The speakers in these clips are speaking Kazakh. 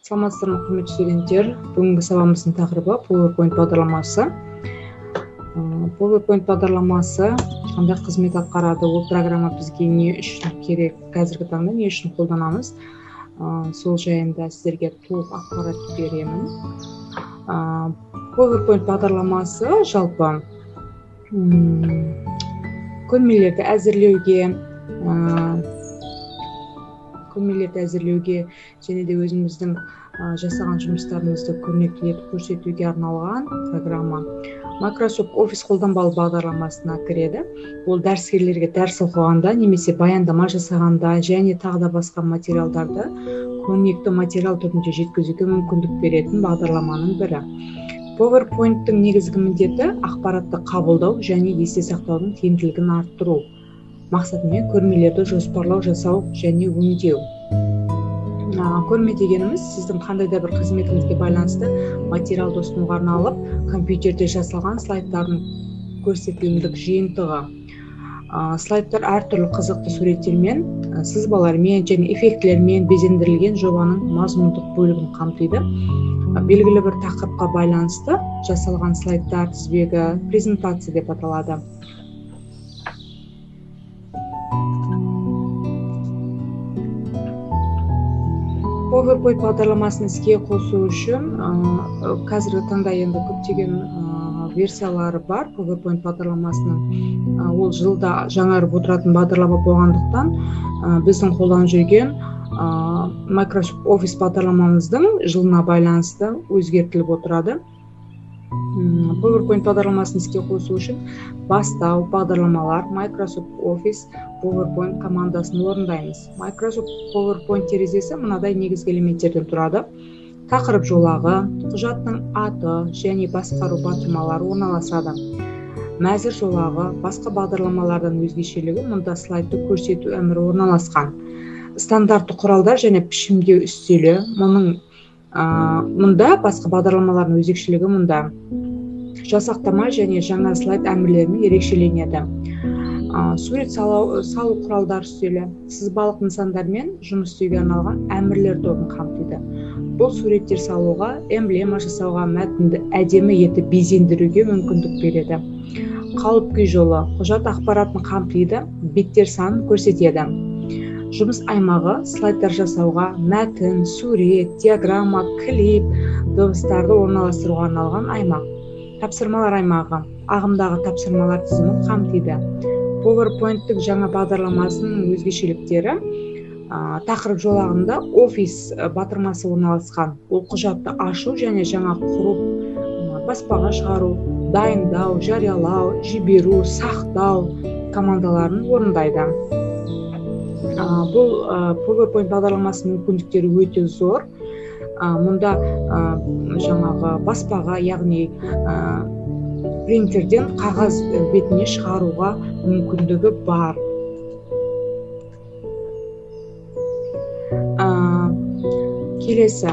Саламатсыздар ма, құрметті студенттер? Бүгінгі сабағымыздың тақырыбы PowerPoint бағдарламасы. PowerPoint бағдарламасы қандай қызмет атқарады? Ол программа бізге не үшін керек? Қазіргі таңда не үшін қолданамыз? Сол жайында сіздерге толық ақпарат беремін. PowerPoint бағдарламасы жалпы көрмелерді әзірлеуге және де өзіміздің жасаған жұмыстарымызды көрнекі етіп көрсетуге арналған программа. Microsoft Office қолданбалы бағдарламасына кіреді. Ол дәріскерлерге дәріс оқығанда немесе баяндама жасағанда және тағы да басқа материалдарды көрнекі материал түрінде жеткізуге мүмкіндік беретін бағдарламаның бірі. PowerPoint-тың негізгі міндеті ақпаратты қабылдау және есте сақтаудың тиімділігін арттыру мақсатымен көрмелерді жоспарлау, жасау және өңдеу. Көрме дегеніміз сіздің қандай да бір қызметіңізге байланысты материалды ұсынуға арналып, компьютерде жасалған слайдтардың көрсетілімдік жиынтығы. Слайдтар әртүрлі қызықты суреттермен, сызбалармен және эффектілермен безендірілген жобаның мазмұндық бөлігін қамтиды. Белгілі бір тақырыпқа байланысты жасалған слайдтар тізбегі презентация деп аталады. PowerPoint бағдарламасын іске қосу үшін қазіргі таңда енді көптеген версиялары бар. PowerPoint бағдарламасының ол жылда жаңарып отыратын бағдарлама болғандықтан біздің қолданып жүрген Microsoft Office бағдарламамыздың жылына байланысты өзгертіліп отырады. PowerPoint бағдарламасын іске қосу үшін бастау бағдарламалар Microsoft Office PowerPoint командасын орындаймыз. Microsoft PowerPoint терезесі мынадай негізгі элементтерден тұрады. Тақырып жолағы, құжаттың аты және басқару батырмалары орналасады. Мәзір жолағы, басқа бағдарламалардан өзгешелігі мұнда слайдты көрсету әмірі орналасқан. Стандартты құралдар және пішімдеу үстелі. Мұнда басқа бағдарламалардың өзгешелігі мұнда. Жасақтама және жаңа слайд әмірлерімен ерекшеленеді. Сурет салу құралдар үстелі сызбалық нысандармен жұмыс істеуге арналған әмірлер тобын қамтиды. Бұл суреттер салуға, эмблема жасауға, мәтінді әдемі етіп безендіруге мүмкіндік береді. Қалып күй жолы құжат ақпаратын қамтиды, беттер санын көрсетеді. Жұмыс аймағы слайдтар жасауға, мәтін, сурет, диаграмма, клип, дыбыстарды орналастыруға арналған аймақ. Тапсырмалар аймағы ағымдағы тапсырмалар тізімін қамтиды. PowerPoint-тың жаңа бағдарламасының өзгешеліктері тақырып жолағында Office батырмасы орналасқан. Ол құжатты ашу және жаңа құрып, баспаға шығару, дайындау, жариялау, жіберу, сақтау командаларын орындайды. Бұл PowerPoint бағдарламасының мүмкіндіктері өте зор. Мұнда жаңағы баспаға, яғни принтерден қағаз бетіне шығаруға мүмкіндігі бар. Келесі,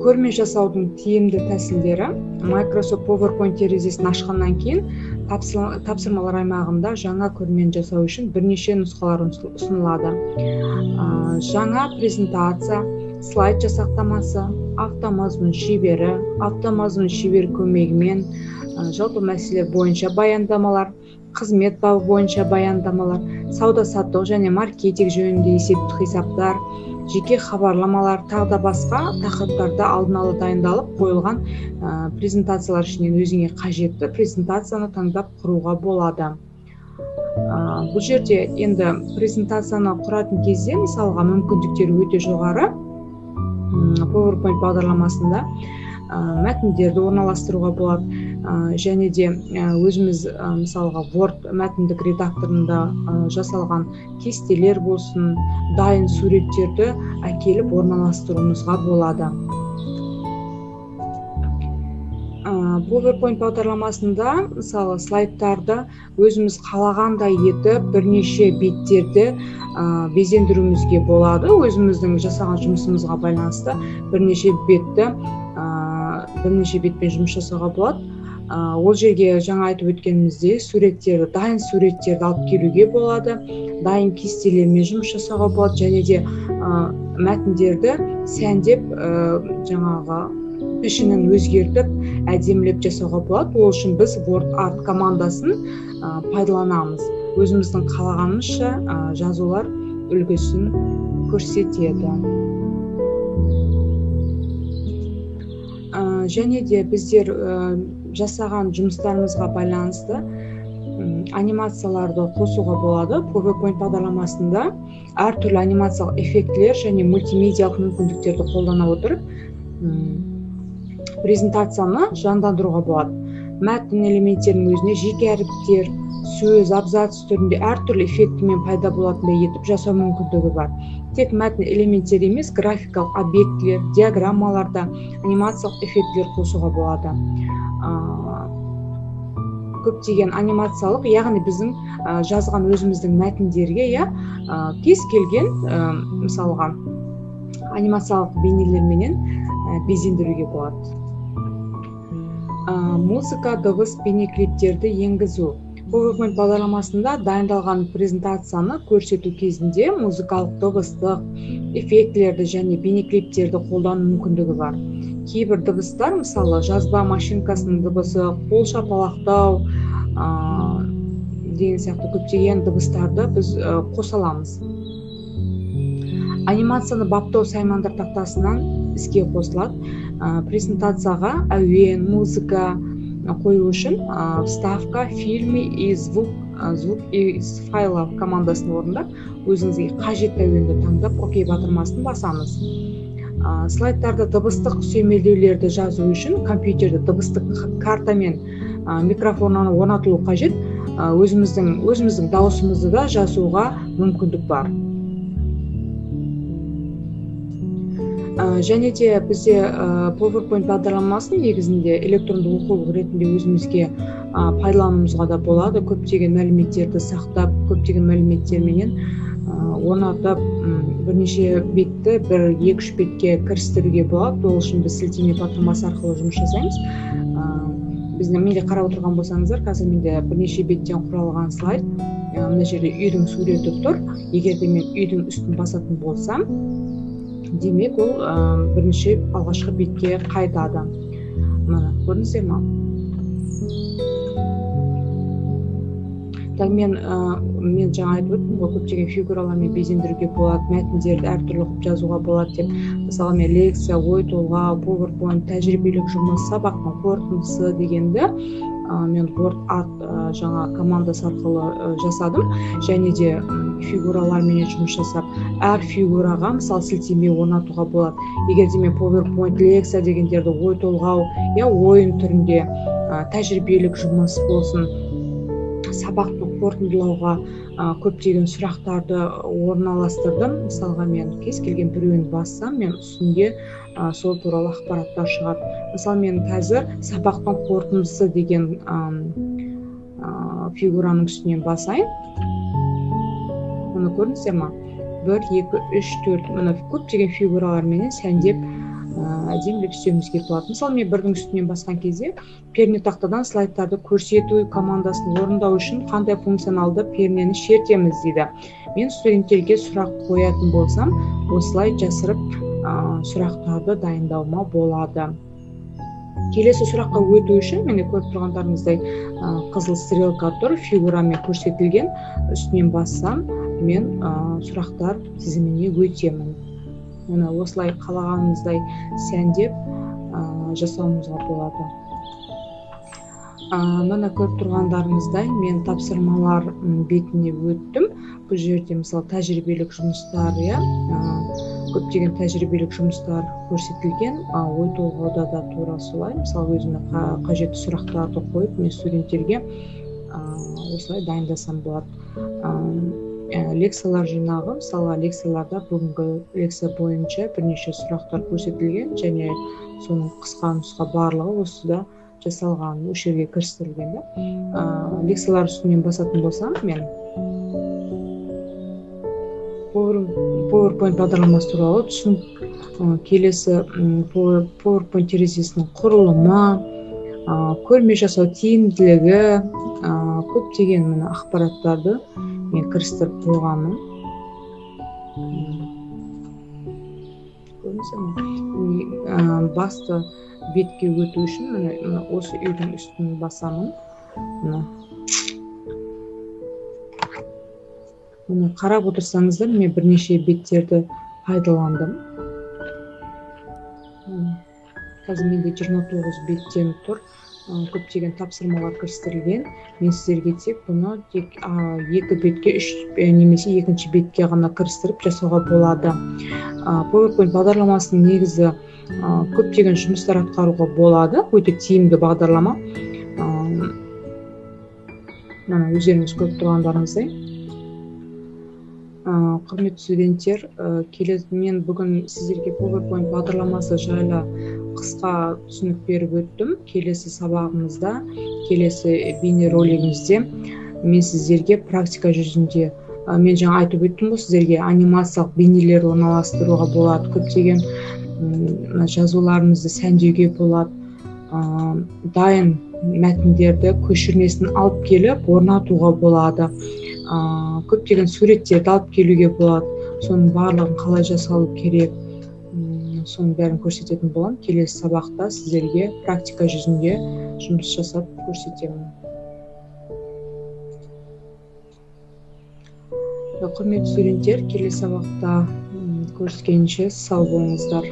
көрме жасаудың тиімді тәсілдері. Microsoft PowerPoint терезесін ашқаннан кейін тапсырмалар аймағында жаңа көрмені жасау үшін бірнеше нұсқалар ұсынылады. Жаңа презентация, слайд жасақтамасы, автомазмұн шебері көмегімен жалпы мәселелер бойынша баяндамалар, қызмет бабы бойынша баяндамалар, сауда-саттық және маркетинг жөнінде есептік хисаптар, жеке хабарламалар, тағы да басқа тақырыптарда алдын ала дайындалып қойылған презентациялар ішінен өзіңе қажетті презентацияны таңдап құруға болады. Бұл жерде енді презентацияны құратын кезде мысалға мүмкіндіктері өте жоғары. PowerPoint бағдарламасында мәтіндерді орналастыруға болады және де өзіміз мысалға Word мәтіндік редакторында жасалған кестелер болсын, дайын суреттерді әкеліп орналастыруымызға болады. PowerPoint бағдарламасында мысалы слайдтарды өзіміз қалағандай етіп бірнеше беттерді безендіруімізге болады. Өзіміздің жасаған жұмысымызға байланысты бірнеше бетпен жұмыс жасауға болады. Ол жерге жаңа айтып өткеніміздей дайын суреттерді алып келуге болады, дайын кестелермен жұмыс жасауға болады, және де мәтіндерді сәндеп жаңағы пішінін өзгертіп әдемілеп жасауға болады. Ол үшін біз WordArt командасын пайдаланамыз. Өзіміздің қалағанымызша жазулар үлгісін көрсетеді. Және де біздер жасаған жұмыстарымызға байланысты анимацияларды қосуға болады. PowerPoint бағдарламасында әртүрлі анимациялық эффектілер және мультимедиалық мүмкіндіктерді қолдана отырып презентацияны жандандыруға болады. Мәтін элементтерінің өзіне жеке әріптер, сөз, абзац түрінде әртүрлі эффектімен пайда болатындай етіп жасау мүмкіндігі бар. Тек мәтін элементтер емес, графикалық объектілер, диаграммаларда анимациялық эффектілер қосуға болады. Көптеген анимациялық, яғни біздің жазған өзіміздің мәтіндерге кез келген мысалға анимациялық бейнелерменен безендіруге болады. Музыка, дыбыс, бейнеклиптерді енгізу. PowerPoint бағдарламасында дайындалған презентацияны көрсету кезінде музыкалық, дыбыстық эффектілерді және бейнеклиптерді қолдану мүмкіндігі бар. Кейбір дыбыстар, мысалы жазба машинкасының дыбысы, қол шапалақтау деген сияқты көптеген дыбыстарды біз қоса аламыз. Анимацияны баптау саймандар тақтасынан іске қосылады. Презентацияға әуен, музыка қою үшін вставка, фильмы и звук из файлов командасын орындап, өзіңізге қажетті әуенді таңдап, окей батырмасын басамыз. Слайдтарды дыбыстық сүйемелдеулерді жазу үшін компьютерді дыбыстық картамен микрофонына орнатылу қажет. Өзіміздің дауысымызды да жазуға мүмкіндік бар. Және де бізде PowerPoint бағдарламасын негізінде электронды оқулық ретінде өзімізге пайдалануымызға да болады. Көптеген мәліметтерді сақтап, көптеген мәліметтерменен орнатып, бірнеше бетті 1-2-3 бетке кірістіруге болады. Ол үшін біз сілтеме батырмасы арқылы жұмыс жасаймыз. Менде қарап отырған болсаңыздар, қазір менде бірнеше беттен құралған слайд. Мына жерде үйдің суреті тұр. Егер де мен үйдің үстін басатын болсам, демек ол бірінші алғашқы бетке қайтады. Мына көрдіңіздер ме? Мен жаңа айтып өттім, көптеген фигуралармен безендіруге болады, мәтіндерді әртүрлі қылып жазуға болады деп. Мысалы, мен лекция, ой толғау, PowerPoint, тәжірибелік жұмыс, сабақтың қорытындысы дегенді мен WordArt жаңа командасы арқылы жасадым. Және де фигуралармен жұмыс жасап, әр фигураға мысалы сілтеме орнатуға болады. Егер де мен PowerPoint, лекция дегендерді ой толғау, ойын түрінде тәжірибелік жұмыс болсын, сабақты қорытындылауға көптеген сұрақтарды орналастырдым. Мысалға, мен кез келген біреуін бассам, мен үстінде сол туралы ақпараттар шығады. Мысалы, мен қазір сабақтың қорытындысы деген фигураның үстінен басайын. Мұны көрдіңіздер ме? 1, 2, 3, 4 мұны көптеген фигуралармен сәндеп әдемілеп істеуімізге болады. Мысалы, мен бірдің үстінен басқан кезде перне тақтадан слайдтарды көрсету командасын орындау үшін қандай функционалды пернені шертеміз дейді. Мен студенттерге сұрақ қоятын болсам, осылай жасырып сұрақтарды дайындауыма болады. Келесі сұраққа өту үшін, мені көріп тұрғандарыңыздай қызыл стрелка тұр, фигурамен көрсетілген, үстінен бассам, мен сұрақтар тізіміне өтемін. Осылай қалағанымыздай сәндеп жасауымызға болады. Мына көріп тұрғандарыңыздай мен тапсырмалар бетіне өттім. Бұл жерде мысалы тәжірибелік жұмыстар, көптеген тәжірибелік жұмыстар көрсетілген. Ой толғауда да тура солай. Мысалы, өзіме қажетті сұрақтарды қойып, мен студенттерге осылай дайындасам болады. Лекциялар жинағы, мысалы, лекцияларда бүгінгі лекция бойынша бірнеше сұрақтар көрсетілген, және соның қысқа нұсқа барлығы осыда жасалған, осы жерге кірістірілген. Лекциялар үстінен басатын болсам, мен PowerPoint бағдарламасы туралы түсінік, келесі PowerPoint терезесінің құрылымы, көрме жасау тиімділігі, көптеген мына ақпараттарды мен кірістіріп қойғанмын. Басты бетке өту үшін мына осы үйдің үстін басамын. Мына қарап отырсаңыздар, мен бірнеше беттерді пайдаландым. Қазір менде 29 беттен тұр. Көптеген тапсырмалар кірістірілген. Мен сіздерге тек бұны тек екі бетке, немесе екінші бетке ғана кірістіріп жасауға болады. PowerPoint бағдарламасының негізі көптеген жұмыстар атқаруға болады. Өте тиімді бағдарлама. Мына өздеріңіз көріп тұрғандарыңыздай. Құрметті студенттер, мен бүгін сіздерге PowerPoint бағдарламасы жайлы қысқа түсінік беріп өттім. Келесі сабағымызда, келесі бейнеролигімізде мен сіздерге практика жүзінде, мен жаңа айтып өттім ғой, сіздерге анимациялық бейнелер орналастыруға болады, көптеген жазуларымызды сәндеуге болады, дайын мәтіндерді көшірмесін алып келіп орнатуға болады, көптеген суреттерді алып келуге болады. Соның барлығын қалай жасалу керек, соның бәрін көрсететін боламын. Келесі сабақта сіздерге практика жүзінде жұмыс жасап көрсетемін. Құрметті студенттер, келесі сабақта көріскенше сау болыңыздар.